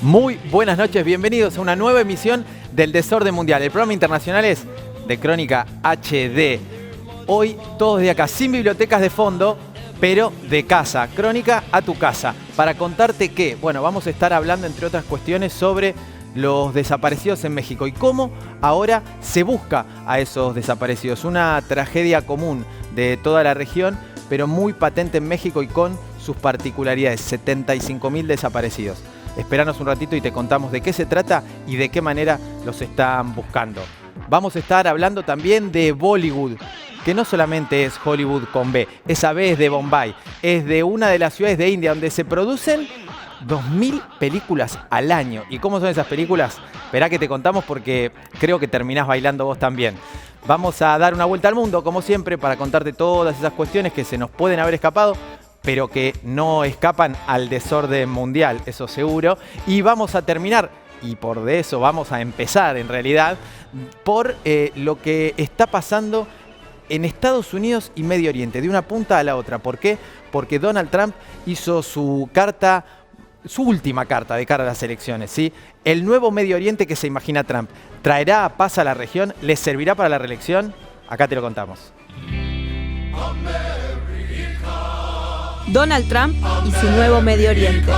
Muy buenas noches, bienvenidos a una nueva emisión del Desorden Mundial. El programa internacional es de Crónica HD. Hoy todos de acá, sin bibliotecas de fondo, pero de casa. Crónica a tu casa. Para contarte que, bueno, vamos a estar hablando, entre otras cuestiones, sobre los desaparecidos en México y cómo ahora se busca a esos desaparecidos. Una tragedia común de toda la región, pero muy patente en México y con sus particularidades. 75.000 desaparecidos. Esperanos un ratito y te contamos de qué se trata y de qué manera los están buscando. Vamos a estar hablando también de Bollywood, que no solamente es Hollywood con B, esa B es de Bombay, es de una de las ciudades de India donde se producen 2.000 películas al año. ¿Y cómo son esas películas? Esperá que te contamos porque creo que terminás bailando vos también. Vamos a dar una vuelta al mundo, como siempre, para contarte todas esas cuestiones que se nos pueden haber escapado, pero que no escapan al desorden mundial, eso seguro. Y vamos a terminar, y por de eso vamos a empezar en realidad, por lo que está pasando en Estados Unidos y Medio Oriente, de una punta a la otra. ¿Por qué? Porque Donald Trump hizo su última carta de cara a las elecciones, ¿sí? El nuevo Medio Oriente que se imagina Trump, ¿traerá paz a la región? ¿Les servirá para la reelección? Acá te lo contamos. Donald Trump y su nuevo Medio Oriente.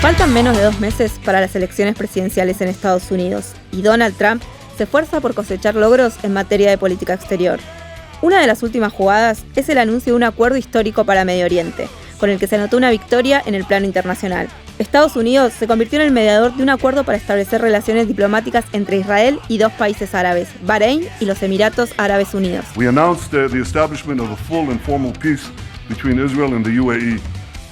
Faltan menos de 2 meses para las elecciones presidenciales en Estados Unidos y Donald Trump se esfuerza por cosechar logros en materia de política exterior. Una de las últimas jugadas es el anuncio de un acuerdo histórico para Medio Oriente, con el que se anotó una victoria en el plano internacional. Estados Unidos se convirtió en el mediador de un acuerdo para establecer relaciones diplomáticas entre Israel y 2 países árabes, Bahrein y los Emiratos Árabes Unidos. We announced the establishment of a full and formal peace between Israel and the UAE.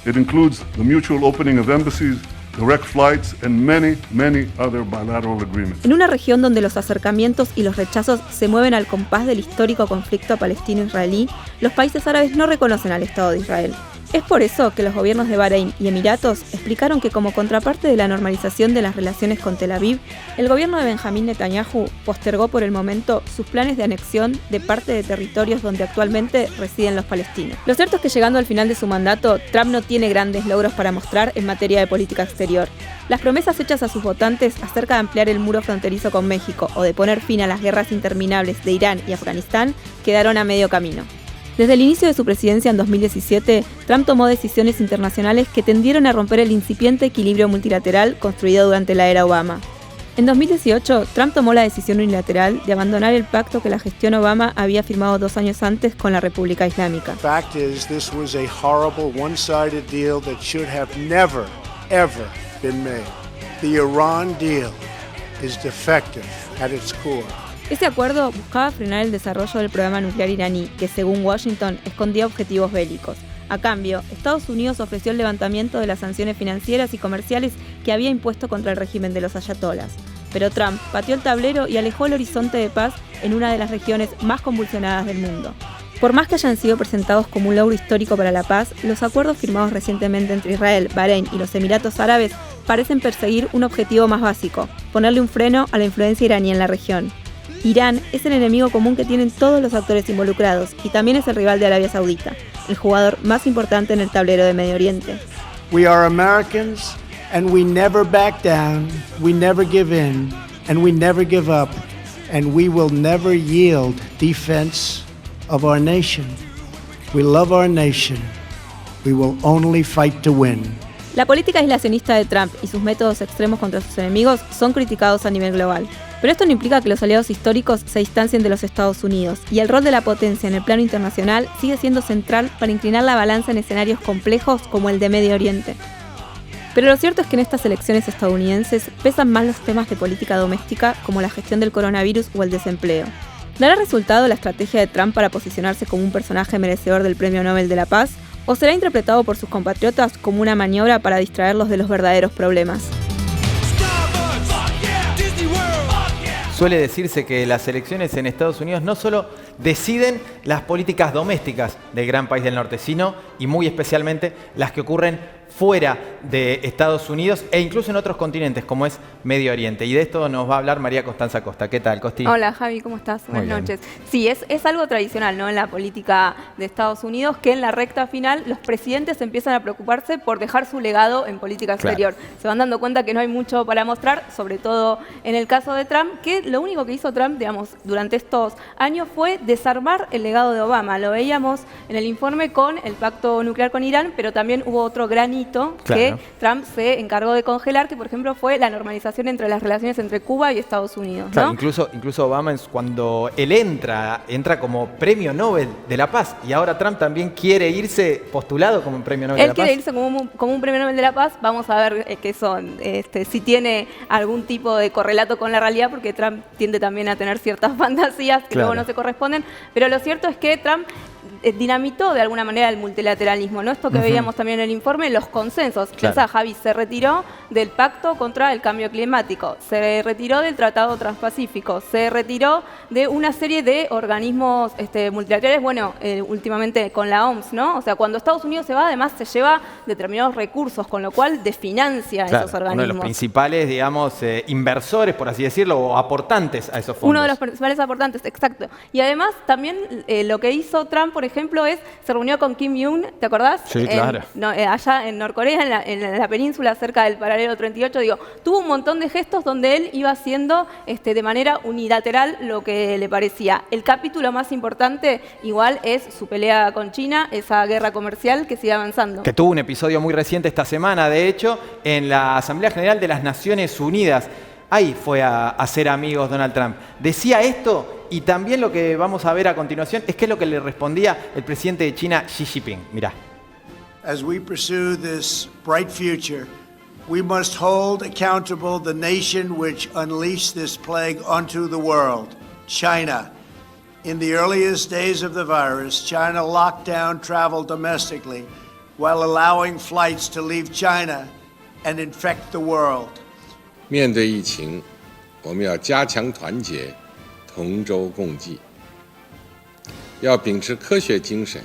It includes the mutual opening of embassies, direct flights, and many, many other bilateral agreements. En una región donde los acercamientos y los rechazos se mueven al compás del histórico conflicto palestino-israelí, los países árabes no reconocen al Estado de Israel. Es por eso que los gobiernos de Bahrein y Emiratos explicaron que como contraparte de la normalización de las relaciones con Tel Aviv, el gobierno de Benjamín Netanyahu postergó por el momento sus planes de anexión de parte de territorios donde actualmente residen los palestinos. Lo cierto es que llegando al final de su mandato, Trump no tiene grandes logros para mostrar en materia de política exterior. Las promesas hechas a sus votantes acerca de ampliar el muro fronterizo con México o de poner fin a las guerras interminables de Irán y Afganistán quedaron a medio camino. Desde el inicio de su presidencia en 2017, Trump tomó decisiones internacionales que tendieron a romper el incipiente equilibrio multilateral construido durante la era Obama. En 2018, Trump tomó la decisión unilateral de abandonar el pacto que la gestión Obama había firmado 2 años antes con la República Islámica. The fact is, this was a horrible, one-sided deal that should have never, ever been made. The Iran deal is defective at its core. Ese acuerdo buscaba frenar el desarrollo del programa nuclear iraní, que según Washington escondía objetivos bélicos. A cambio, Estados Unidos ofreció el levantamiento de las sanciones financieras y comerciales que había impuesto contra el régimen de los ayatolás. Pero Trump pateó el tablero y alejó el horizonte de paz en una de las regiones más convulsionadas del mundo. Por más que hayan sido presentados como un logro histórico para la paz, los acuerdos firmados recientemente entre Israel, Bahrein y los Emiratos Árabes parecen perseguir un objetivo más básico: ponerle un freno a la influencia iraní en la región. Irán es el enemigo común que tienen todos los actores involucrados y también es el rival de Arabia Saudita, el jugador más importante en el tablero de Medio Oriente. We are Americans and we never back down, we never give in, and we never give up, and we will never yield defense of our nation. We love our nation. We will only fight to win. La política aislacionista de Trump y sus métodos extremos contra sus enemigos son criticados a nivel global. Pero esto no implica que los aliados históricos se distancien de los Estados Unidos, y el rol de la potencia en el plano internacional sigue siendo central para inclinar la balanza en escenarios complejos como el de Medio Oriente. Pero lo cierto es que en estas elecciones estadounidenses pesan más los temas de política doméstica como la gestión del coronavirus o el desempleo. ¿Dará resultado la estrategia de Trump para posicionarse como un personaje merecedor del Premio Nobel de la Paz? ¿O será interpretado por sus compatriotas como una maniobra para distraerlos de los verdaderos problemas? Suele decirse que las elecciones en Estados Unidos no solo deciden las políticas domésticas del gran país del norte, sino, y muy especialmente, las que ocurren fuera de Estados Unidos e incluso en otros continentes, como es Medio Oriente. Y de esto nos va a hablar María Constanza Costa. ¿Qué tal, Costi? Hola, Javi, ¿cómo estás? Buenas noches. Sí, es algo tradicional, ¿no?, en la política de Estados Unidos, que en la recta final los presidentes empiezan a preocuparse por dejar su legado en política exterior. Claro. Se van dando cuenta que no hay mucho para mostrar, sobre todo en el caso de Trump, que lo único que hizo Trump, digamos, durante estos años fue desarmar el legado de Obama. Lo veíamos en el informe con el pacto nuclear con Irán, pero también hubo otro gran hito que Trump se encargó de congelar, que por ejemplo fue la normalización entre las relaciones entre Cuba y Estados Unidos, ¿no? Claro, incluso Obama, cuando él entra como Premio Nobel de la Paz, y ahora Trump también quiere irse postulado como un Premio Nobel de la Paz. Él quiere irse como un Premio Nobel de la Paz. Vamos a ver qué son, si tiene algún tipo de correlato con la realidad, porque Trump tiende también a tener ciertas fantasías que luego no se corresponden, pero lo cierto es que Trump dinamitó de alguna manera el multilateralismo, ¿no? Esto que veíamos también en el informe, los consensos. Pensá, Javi, se retiró del pacto contra el cambio climático, se retiró del Tratado Transpacífico, se retiró de una serie de organismos multilaterales, bueno, últimamente con la OMS, ¿no? O sea, cuando Estados Unidos se va, además se lleva determinados recursos, con lo cual desfinancia esos organismos. Uno de los principales, digamos, inversores, por así decirlo, o aportantes a esos fondos. Uno de los principales aportantes, exacto. Y además también lo que hizo Trump, por ejemplo, se reunió con Kim Jong-un, ¿te acordás? Sí, claro. Allá en Norcorea, en la península, cerca del paralelo 38, tuvo un montón de gestos donde él iba haciendo de manera unilateral lo que le parecía. El capítulo más importante, igual, es su pelea con China, esa guerra comercial que sigue avanzando. Que tuvo un episodio muy reciente esta semana, de hecho, en la Asamblea General de las Naciones Unidas. Ahí fue a ser amigos Donald Trump. Decía esto, y también lo que vamos a ver a continuación es qué es lo que le respondía el presidente de China, Xi Jinping. Mirá. As we pursue this bright future, we must hold accountable the nation which unleashed this plague onto the world, China. In the earliest days of the virus, China locked down travel domestically while allowing flights to leave China and infect the world. 面对疫情，我们要加强团结，同舟共济，要秉持科学精神，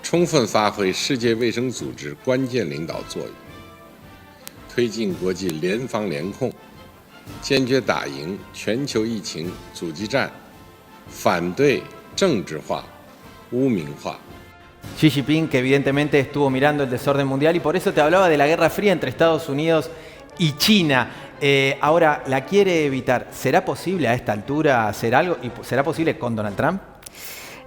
充分发挥世界卫生组织关键领导作用，推进国际联防联控，坚决打赢全球疫情阻击战，反对政治化、污名化。 Xi Jinping, que evidentemente estuvo mirando el desorden mundial, y por eso te hablaba de la Guerra Fría entre Estados Unidos y China. Ahora, la quiere evitar. ¿Será posible a esta altura hacer algo? ¿Y será posible con Donald Trump?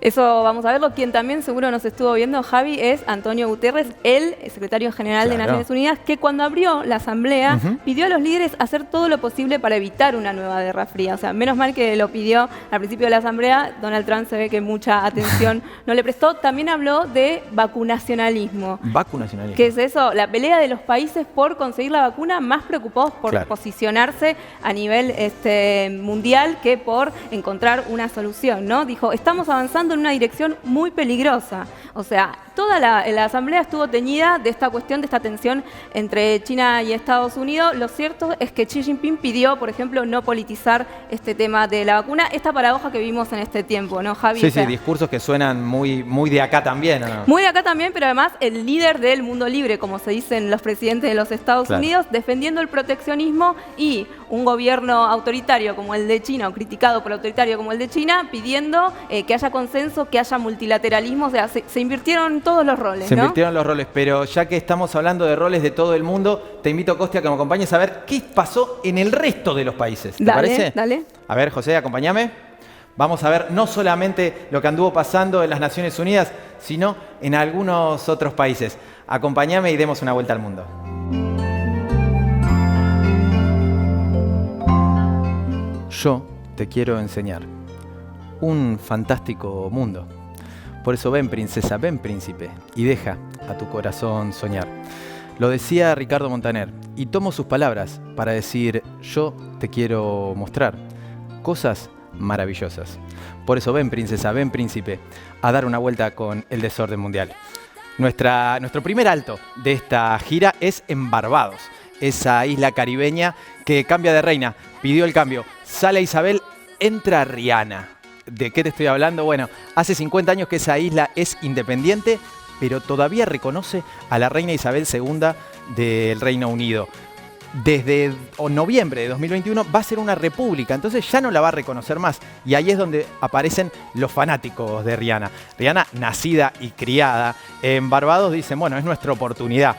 Eso vamos a verlo. Quien también seguro nos estuvo viendo, Javi, es Antonio Guterres, el secretario general de Naciones Unidas, que cuando abrió la asamblea pidió a los líderes hacer todo lo posible para evitar una nueva guerra fría. O sea, menos mal que lo pidió al principio de la asamblea. Donald Trump se ve que mucha atención no le prestó. También habló de vacunacionalismo. ¿Vacunacionalismo? ¿Qué es eso? La pelea de los países por conseguir la vacuna, más preocupados por posicionarse a nivel mundial que por encontrar una solución, ¿no? Dijo, estamos avanzando en una dirección muy peligrosa. O sea, toda la asamblea estuvo teñida de esta cuestión, de esta tensión entre China y Estados Unidos. Lo cierto es que Xi Jinping pidió, por ejemplo, no politizar este tema de la vacuna. Esta paradoja que vivimos en este tiempo, ¿no, Javi? Sí, sí, discursos que suenan muy de acá también, ¿no? Muy de acá también, pero además el líder del mundo libre, como se dicen los presidentes de los Estados Unidos, defendiendo el proteccionismo, y un gobierno autoritario como el de China, o criticado por autoritario como el de China, pidiendo que haya consenso, que haya multilateralismo. O sea, se invirtieron todos los roles, Se invirtieron los roles, pero ya que estamos hablando de roles de todo el mundo, te invito, Costia, a que me acompañes a ver qué pasó en el resto de los países. ¿Te parece? Dale. A ver, José, acompáñame. Vamos a ver no solamente lo que anduvo pasando en las Naciones Unidas, sino en algunos otros países. Acompáñame y demos una vuelta al mundo. Yo te quiero enseñar un fantástico mundo. Por eso ven, princesa, ven, príncipe, y deja a tu corazón soñar. Lo decía Ricardo Montaner, y tomo sus palabras para decir, yo te quiero mostrar cosas maravillosas. Por eso ven, princesa, ven, príncipe, a dar una vuelta con el desorden mundial. Nuestro primer alto de esta gira es en Barbados, esa isla caribeña que cambia de reina. Pidió el cambio. Sale Isabel, entra Rihanna. ¿De qué te estoy hablando? Bueno, hace 50 años que esa isla es independiente, pero todavía reconoce a la reina Isabel II del Reino Unido. Desde noviembre de 2021 va a ser una república, entonces ya no la va a reconocer más. Y ahí es donde aparecen los fanáticos de Rihanna. Rihanna, nacida y criada en Barbados, dicen, bueno, es nuestra oportunidad.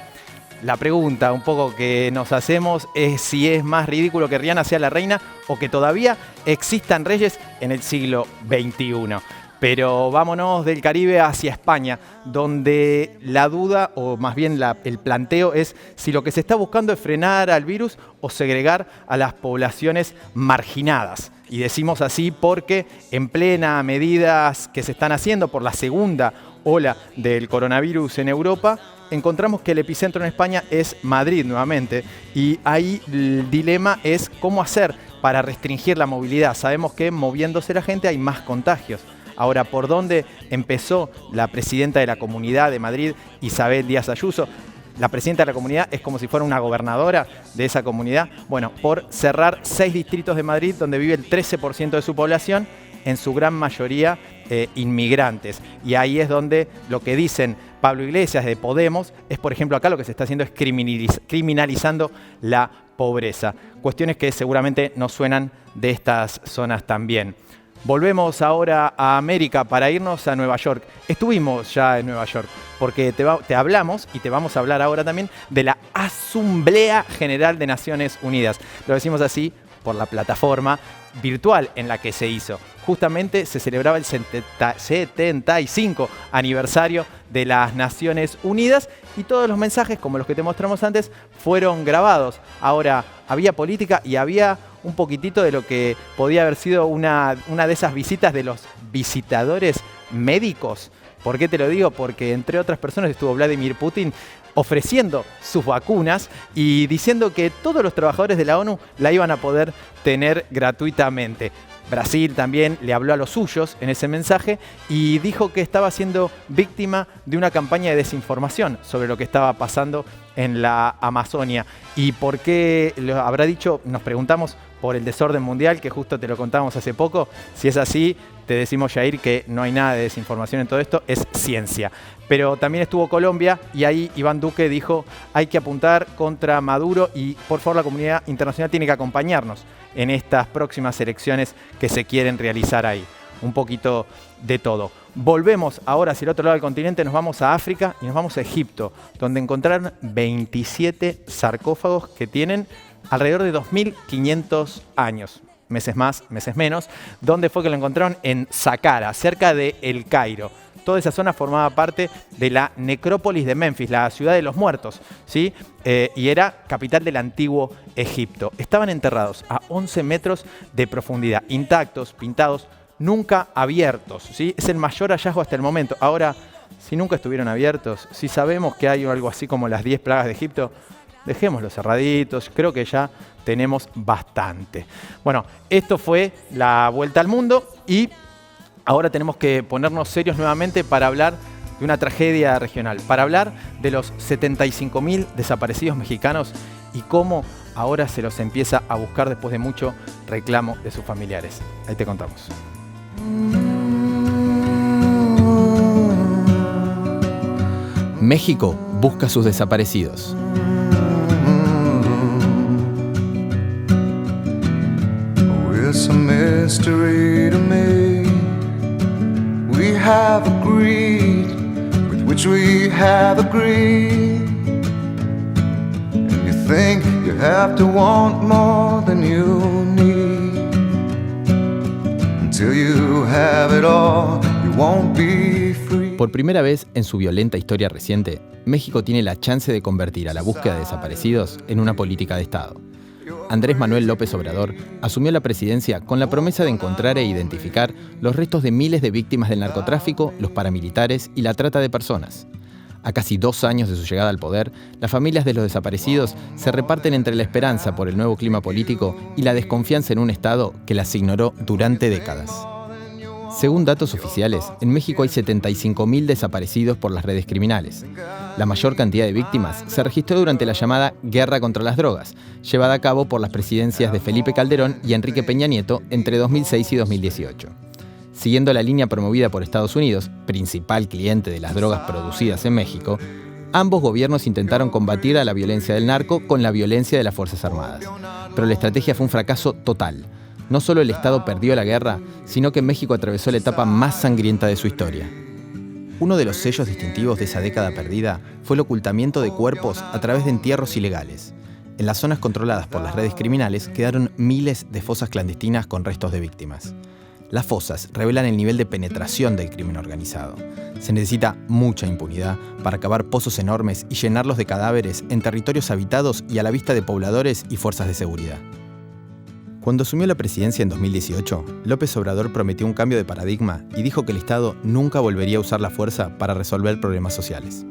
La pregunta un poco que nos hacemos es si es más ridículo que Rihanna sea la reina o que todavía existan reyes en el siglo XXI. Pero vámonos del Caribe hacia España, donde la duda, o más bien el planteo es si lo que se está buscando es frenar al virus o segregar a las poblaciones marginadas. Y decimos así porque en plena medidas que se están haciendo por la segunda ola del coronavirus en Europa, encontramos que el epicentro en España es Madrid nuevamente. Y ahí el dilema es cómo hacer para restringir la movilidad. Sabemos que moviéndose la gente hay más contagios. Ahora, ¿por dónde empezó la presidenta de la Comunidad de Madrid, Isabel Díaz Ayuso? La presidenta de la comunidad es como si fuera una gobernadora de esa comunidad. Bueno, por cerrar 6 distritos de Madrid donde vive el 13% de su población, en su gran mayoría inmigrantes. Y ahí es donde lo que dicen Pablo Iglesias de Podemos es, por ejemplo, acá lo que se está haciendo es criminalizando la pobreza. Cuestiones que seguramente nos suenan de estas zonas también. Volvemos ahora a América para irnos a Nueva York. Estuvimos ya en Nueva York porque te hablamos y te vamos a hablar ahora también de la Asamblea General de Naciones Unidas. Lo decimos así por la plataforma virtual en la que se hizo. Justamente se celebraba el 75 aniversario de las Naciones Unidas y todos los mensajes, como los que te mostramos antes, fueron grabados. Ahora, había política y había un poquitito de lo que podía haber sido una de esas visitas de los visitadores médicos. ¿Por qué te lo digo? Porque entre otras personas estuvo Vladimir Putin ofreciendo sus vacunas y diciendo que todos los trabajadores de la ONU la iban a poder tener gratuitamente. Brasil también le habló a los suyos en ese mensaje y dijo que estaba siendo víctima de una campaña de desinformación sobre lo que estaba pasando en la Amazonia. ¿Y por qué lo habrá dicho? Nos preguntamos por el desorden mundial, que justo te lo contábamos hace poco. Si es así, te decimos, Jair, que no hay nada de desinformación en todo esto, es ciencia. Pero también estuvo Colombia y ahí Iván Duque dijo hay que apuntar contra Maduro y por favor la comunidad internacional tiene que acompañarnos en estas próximas elecciones que se quieren realizar ahí. Un poquito de todo. Volvemos ahora hacia el otro lado del continente, nos vamos a África y nos vamos a Egipto, donde encontraron 27 sarcófagos que tienen alrededor de 2.500 años. Meses más, meses menos. ¿Dónde fue que lo encontraron? En Saqqara, cerca de El Cairo. Toda esa zona formaba parte de la necrópolis de Memphis, la ciudad de los muertos, ¿sí? Y era capital del antiguo Egipto. Estaban enterrados a 11 metros de profundidad, intactos, pintados, nunca abiertos, ¿sí? Es el mayor hallazgo hasta el momento. Ahora, si nunca estuvieron abiertos, si sabemos que hay algo así como las 10 plagas de Egipto, dejémoslos cerraditos, creo que ya tenemos bastante. Bueno, esto fue la vuelta al mundo y ahora tenemos que ponernos serios nuevamente para hablar de una tragedia regional, para hablar de los 75.000 desaparecidos mexicanos y cómo ahora se los empieza a buscar después de mucho reclamo de sus familiares. Ahí te contamos. México busca a sus desaparecidos. It's a mystery to me. We have agreed with which we have agreed. And you think you have to want more than you need. Until you have it all, you won't be free. Por primera vez en su violenta historia reciente, México tiene la chance de convertir a la búsqueda de desaparecidos en una política de Estado. Andrés Manuel López Obrador asumió la presidencia con la promesa de encontrar e identificar los restos de miles de víctimas del narcotráfico, los paramilitares y la trata de personas. A casi 2 años de su llegada al poder, las familias de los desaparecidos se reparten entre la esperanza por el nuevo clima político y la desconfianza en un Estado que las ignoró durante décadas. Según datos oficiales, en México hay 75.000 desaparecidos por las redes criminales. La mayor cantidad de víctimas se registró durante la llamada Guerra contra las Drogas, llevada a cabo por las presidencias de Felipe Calderón y Enrique Peña Nieto entre 2006 y 2018. Siguiendo la línea promovida por Estados Unidos, principal cliente de las drogas producidas en México, ambos gobiernos intentaron combatir a la violencia del narco con la violencia de las Fuerzas Armadas. Pero la estrategia fue un fracaso total. No solo el Estado perdió la guerra, sino que México atravesó la etapa más sangrienta de su historia. Uno de los sellos distintivos de esa década perdida fue el ocultamiento de cuerpos a través de entierros ilegales. En las zonas controladas por las redes criminales quedaron miles de fosas clandestinas con restos de víctimas. Las fosas revelan el nivel de penetración del crimen organizado. Se necesita mucha impunidad para cavar pozos enormes y llenarlos de cadáveres en territorios habitados y a la vista de pobladores y fuerzas de seguridad. Cuando asumió la presidencia en 2018, López Obrador prometió un cambio de paradigma y dijo que el Estado nunca volvería a usar la fuerza para resolver problemas sociales.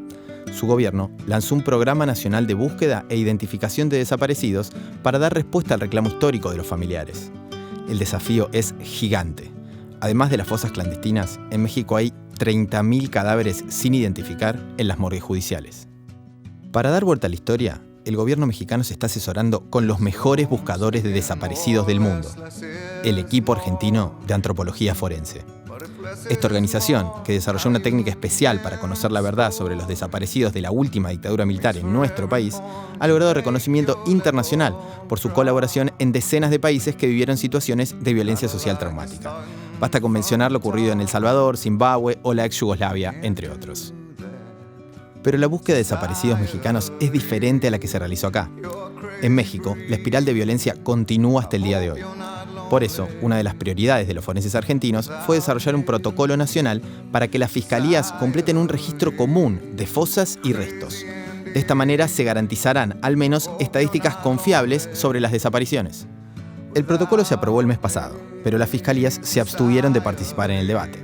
Su gobierno lanzó un programa nacional de búsqueda e identificación de desaparecidos para dar respuesta al reclamo histórico de los familiares. El desafío es gigante. Además de las fosas clandestinas, en México hay 30.000 cadáveres sin identificar en las morgues judiciales. Para dar vuelta a la historia, el gobierno mexicano se está asesorando con los mejores buscadores de desaparecidos del mundo, el equipo argentino de antropología forense. Esta organización, que desarrolló una técnica especial para conocer la verdad sobre los desaparecidos de la última dictadura militar en nuestro país, ha logrado reconocimiento internacional por su colaboración en decenas de países que vivieron situaciones de violencia social traumática. Basta con mencionar lo ocurrido en El Salvador, Zimbabue o la ex Yugoslavia, entre otros. Pero la búsqueda de desaparecidos mexicanos es diferente a la que se realizó acá. En México, la espiral de violencia continúa hasta el día de hoy. Por eso, una de las prioridades de los forenses argentinos fue desarrollar un protocolo nacional para que las fiscalías completen un registro común de fosas y restos. De esta manera se garantizarán, al menos, estadísticas confiables sobre las desapariciones. El protocolo se aprobó el mes pasado, pero las fiscalías se abstuvieron de participar en el debate.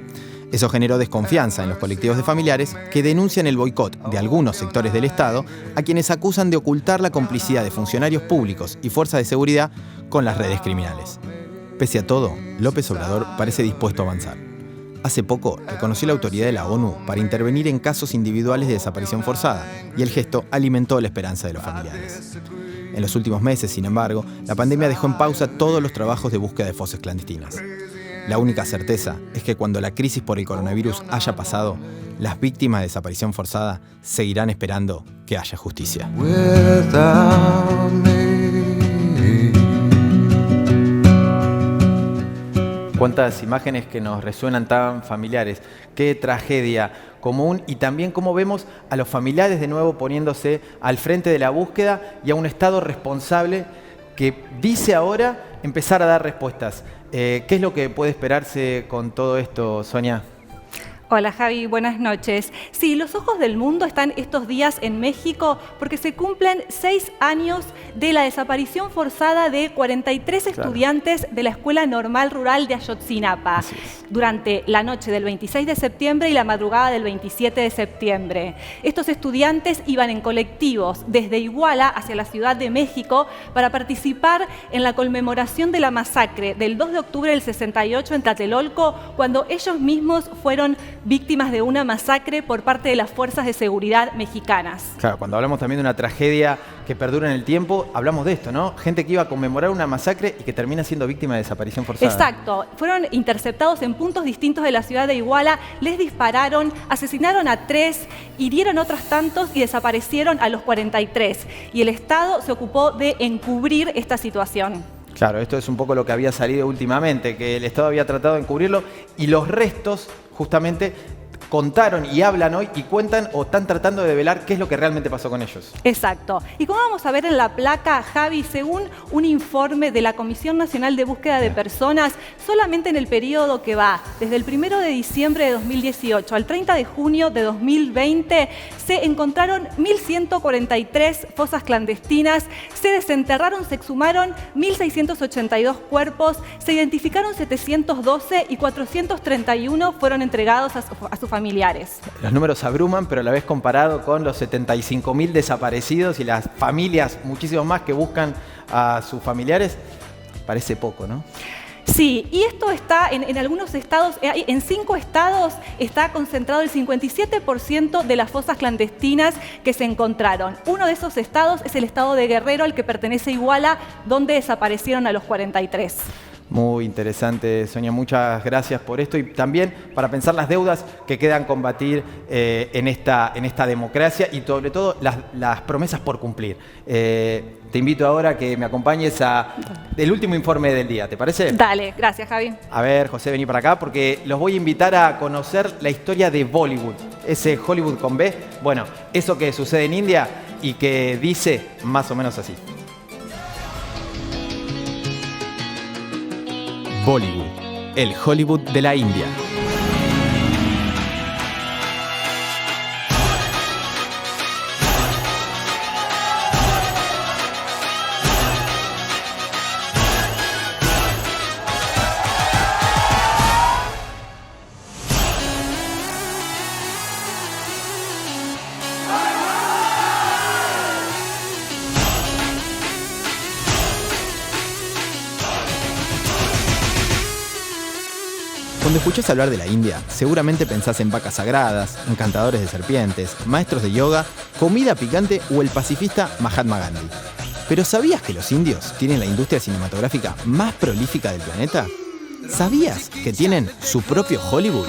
Eso generó desconfianza en los colectivos de familiares que denuncian el boicot de algunos sectores del Estado a quienes acusan de ocultar la complicidad de funcionarios públicos y fuerzas de seguridad con las redes criminales. Pese a todo, López Obrador parece dispuesto a avanzar. Hace poco reconoció la autoridad de la ONU para intervenir en casos individuales de desaparición forzada y el gesto alimentó la esperanza de los familiares. En los últimos meses, sin embargo, la pandemia dejó en pausa todos los trabajos de búsqueda de fosas clandestinas. La única certeza es que cuando la crisis por el coronavirus haya pasado, las víctimas de desaparición forzada seguirán esperando que haya justicia. Cuántas imágenes que nos resuenan tan familiares. Qué tragedia común y también cómo vemos a los familiares de nuevo poniéndose al frente de la búsqueda y a un Estado responsable que dice ahora empezar a dar respuestas. ¿Qué es lo que puede esperarse con todo esto, Sonia? Hola Javi, buenas noches. Sí, los ojos del mundo están estos días en México porque se cumplen 6 años de la desaparición forzada de 43 estudiantes de la Escuela Normal Rural de Ayotzinapa durante la noche del 26 de septiembre y la madrugada del 27 de septiembre. Estos estudiantes iban en colectivos desde Iguala hacia la Ciudad de México para participar en la conmemoración de la masacre del 2 de octubre del 68 en Tlatelolco, cuando ellos mismos fueron víctimas de una masacre por parte de las fuerzas de seguridad mexicanas. Claro, cuando hablamos también de una tragedia que perdura en el tiempo, hablamos de esto, ¿no? Gente que iba a conmemorar una masacre y que termina siendo víctima de desaparición forzada. Exacto. Fueron interceptados en puntos distintos de la ciudad de Iguala, les dispararon, asesinaron a 3, hirieron otros tantos y desaparecieron a los 43. Y el Estado se ocupó de encubrir esta situación. Claro, esto es un poco lo que había salido últimamente, que el Estado había tratado de encubrirlo y los restos justamente contaron y hablan hoy y cuentan o están tratando de develar qué es lo que realmente pasó con ellos. Exacto. Y como vamos a ver en la placa, Javi, según un informe de la Comisión Nacional de Búsqueda de Personas, solamente en el periodo que va desde el 1 de diciembre de 2018 al 30 de junio de 2020, se encontraron 1.143 fosas clandestinas, se desenterraron, se exhumaron 1.682 cuerpos, se identificaron 712 y 431 fueron entregados a sus familiares. Los números abruman, pero a la vez comparado con los 75.000 desaparecidos y las familias, muchísimos más, que buscan a sus familiares, parece poco, ¿no? Sí, y esto está en algunos estados, en 5 estados está concentrado el 57% de las fosas clandestinas que se encontraron. Uno de esos estados es el estado de Guerrero, al que pertenece Iguala, donde desaparecieron a los 43. Muy interesante, Sonia, muchas gracias por esto y también para pensar las deudas que quedan combatir en esta democracia y sobre todo las promesas por cumplir. Te invito ahora a que me acompañes al último informe del día, ¿te parece? Dale, gracias, Javi. A ver, José, vení para acá porque los voy a invitar a conocer la historia de Bollywood, ese Hollywood con B. Bueno, eso que sucede en India y que dice más o menos así. Bollywood, el Hollywood de la India. Cuando escuchás hablar de la India, seguramente pensás en vacas sagradas, encantadores de serpientes, maestros de yoga, comida picante o el pacifista Mahatma Gandhi. Pero ¿sabías que los indios tienen la industria cinematográfica más prolífica del planeta? ¿Sabías que tienen su propio Hollywood?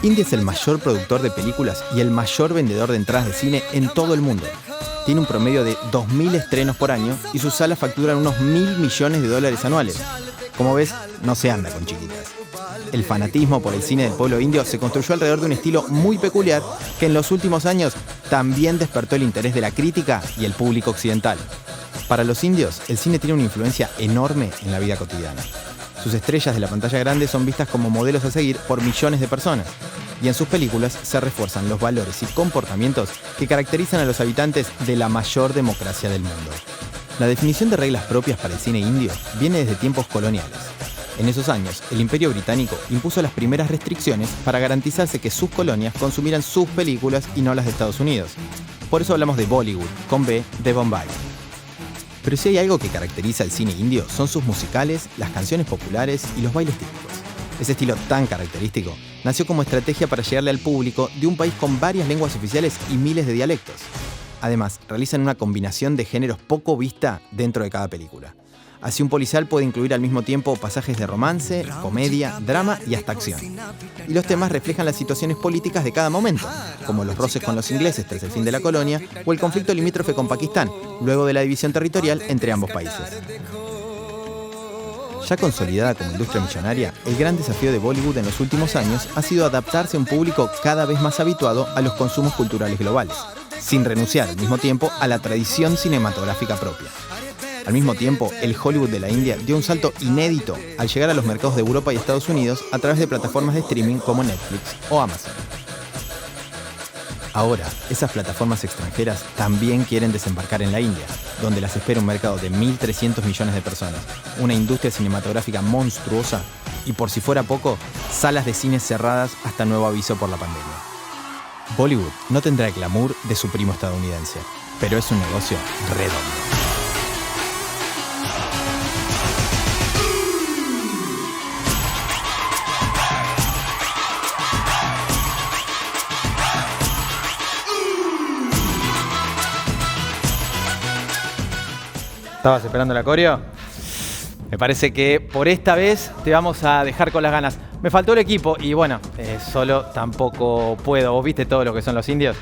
India es el mayor productor de películas y el mayor vendedor de entradas de cine en todo el mundo. Tiene un promedio de 2.000 estrenos por año y sus salas facturan unos $1.000 millones anuales. Como ves, no se anda con chiquitas. El fanatismo por el cine del pueblo indio se construyó alrededor de un estilo muy peculiar que en los últimos años también despertó el interés de la crítica y el público occidental. Para los indios, el cine tiene una influencia enorme en la vida cotidiana. Sus estrellas de la pantalla grande son vistas como modelos a seguir por millones de personas. Y en sus películas se refuerzan los valores y comportamientos que caracterizan a los habitantes de la mayor democracia del mundo. La definición de reglas propias para el cine indio viene desde tiempos coloniales. En esos años, el Imperio Británico impuso las primeras restricciones para garantizarse que sus colonias consumieran sus películas y no las de Estados Unidos. Por eso hablamos de Bollywood, con B de Bombay. Pero si hay algo que caracteriza al cine indio, son sus musicales, las canciones populares y los bailes típicos. Ese estilo tan característico nació como estrategia para llegarle al público de un país con varias lenguas oficiales y miles de dialectos. Además, realizan una combinación de géneros poco vista dentro de cada película. Así, un policial puede incluir al mismo tiempo pasajes de romance, comedia, drama y hasta acción. Y los temas reflejan las situaciones políticas de cada momento, como los roces con los ingleses tras el fin de la colonia o el conflicto limítrofe con Pakistán, luego de la división territorial entre ambos países. Ya consolidada como industria millonaria, el gran desafío de Bollywood en los últimos años ha sido adaptarse a un público cada vez más habituado a los consumos culturales globales, sin renunciar al mismo tiempo a la tradición cinematográfica propia. Al mismo tiempo, el Hollywood de la India dio un salto inédito al llegar a los mercados de Europa y Estados Unidos a través de plataformas de streaming como Netflix o Amazon. Ahora, esas plataformas extranjeras también quieren desembarcar en la India, donde las espera un mercado de 1.300 millones de personas, una industria cinematográfica monstruosa y, por si fuera poco, salas de cine cerradas hasta nuevo aviso por la pandemia. Bollywood no tendrá el glamour de su primo estadounidense, pero es un negocio redondo. ¿Estabas esperando la coreo? Me parece que por esta vez te vamos a dejar con las ganas. Me faltó el equipo y bueno, solo tampoco puedo. ¿Vos viste todo lo que son los indios?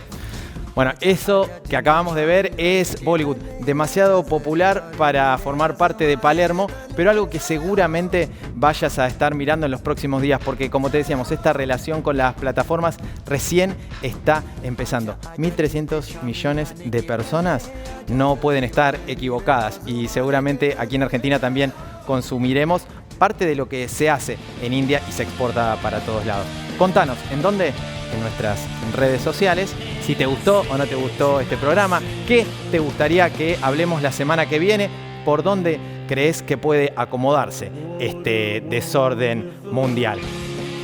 Bueno, eso que acabamos de ver es Bollywood, demasiado popular para formar parte de Palermo, pero algo que seguramente vayas a estar mirando en los próximos días, porque como te decíamos, esta relación con las plataformas recién está empezando. 1.300 millones de personas no pueden estar equivocadas y seguramente aquí en Argentina también consumiremos parte de lo que se hace en India y se exporta para todos lados. Contanos, ¿en dónde? En nuestras redes sociales, si te gustó o no te gustó este programa, qué te gustaría que hablemos la semana que viene, por dónde crees que puede acomodarse este desorden mundial.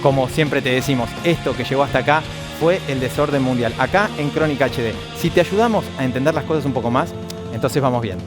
Como siempre te decimos, esto que llegó hasta acá fue el desorden mundial, acá en Crónica HD. Si te ayudamos a entender las cosas un poco más, entonces vamos bien.